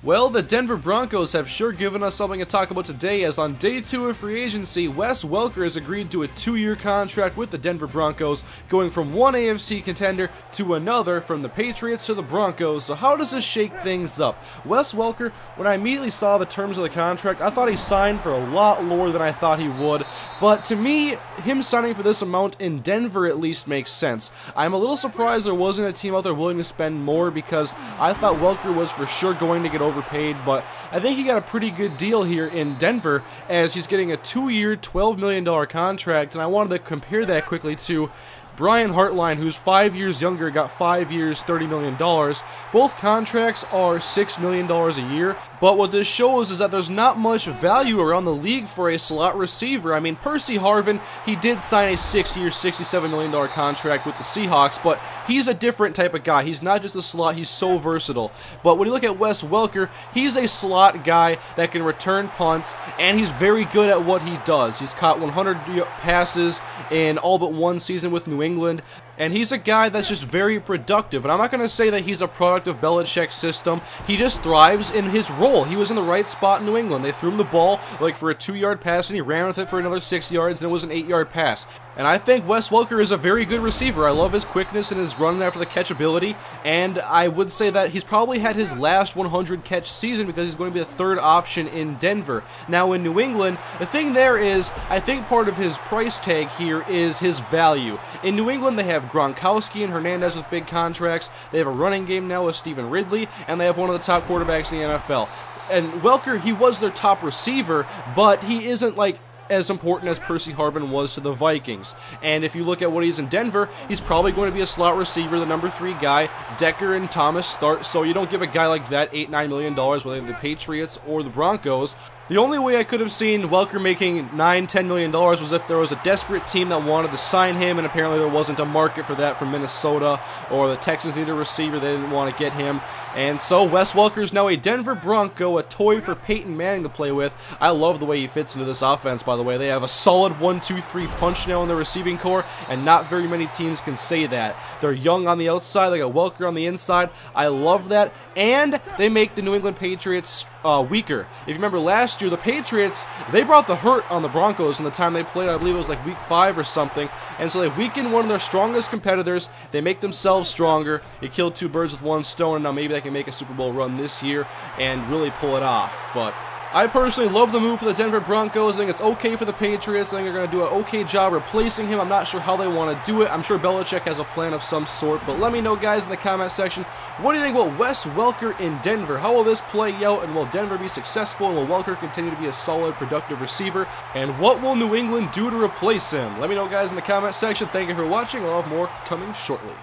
Well, the Denver Broncos have sure given us something to talk about today, as on day 2 of free agency, Wes Welker has agreed to a 2-year contract with the Denver Broncos, going from one AFC contender to another, from the Patriots to the Broncos. So how does this shake things up? Wes Welker, when I immediately saw the terms of the contract, I thought he signed for a lot lower than I thought he would, but to me, him signing for this amount in Denver at least makes sense. I'm a little surprised there wasn't a team out there willing to spend more, because I thought Welker was for sure going to get overpaid, but I think he got a pretty good deal here in Denver, as he's getting a 2-year, $12 million contract, and I wanted to compare that quickly to Brian Hartline, who's 5 years younger, got 5 years, $30 million. Both contracts are $6 million a year, but what this shows is that there's not much value around the league for a slot receiver. I mean, Percy Harvin, he did sign a 6-year, $67 million contract with the Seahawks, but he's a different type of guy. He's not just a slot, he's so versatile. But when you look at Wes Welker, he's a slot guy that can return punts, and he's very good at what he does. He's caught 100 passes in all but one season with New England, and he's a guy that's just very productive. And I'm not going to say that he's a product of Belichick's system. He just thrives in his role. He was in the right spot in New England. They threw him the ball like for a 2-yard pass, and he ran with it for another 6 yards, and it was an 8-yard pass. And I think Wes Welker is a very good receiver. I love his quickness and his run after the catch ability, and I would say that he's probably had his last 100 catch season, because he's going to be the third option in Denver. Now in New England, the thing there is, I think part of his price tag here is his value. In New England, they have Gronkowski and Hernandez with big contracts. They have a running game now with Stephen Ridley, and they have one of the top quarterbacks in the NFL. And Welker, he was their top receiver, but he isn't like as important as Percy Harvin was to the Vikings. And if you look at what he's in Denver, he's probably going to be a slot receiver, the number 3 guy. Decker and Thomas start, so you don't give a guy like that $8-9 million, whether the Patriots or the Broncos. The only way I could have seen Welker making $9-10 million was if there was a desperate team that wanted to sign him, and apparently there wasn't a market for that from Minnesota, or the Texans needed a receiver, they didn't want to get him. And so Wes Welker is now a Denver Bronco, a toy for Peyton Manning to play with. I love the way he fits into this offense, by the way. They have a solid 1-2-3 punch now in the receiving core, and not very many teams can say that. They're young on the outside, they got Welker on the inside. I love that, and they make the New England Patriots weaker. If you remember last year, the Patriots, they brought the hurt on the Broncos in the time they played. I believe it was like week 5 or something, and so they weakened one of their strongest competitors. They make themselves stronger. They killed 2 birds with 1 stone, and now maybe they can make a Super Bowl run this year and really pull it off. But I personally love the move for the Denver Broncos. I think it's okay for the Patriots. I think they're going to do an okay job replacing him. I'm not sure how they want to do it. I'm sure Belichick has a plan of some sort, but let me know, guys, in the comment section, what do you think about Wes Welker in Denver? How will this play out, and will Denver be successful, and will Welker continue to be a solid, productive receiver? And what will New England do to replace him? Let me know, guys, in the comment section. Thank you for watching. I'll have more coming shortly.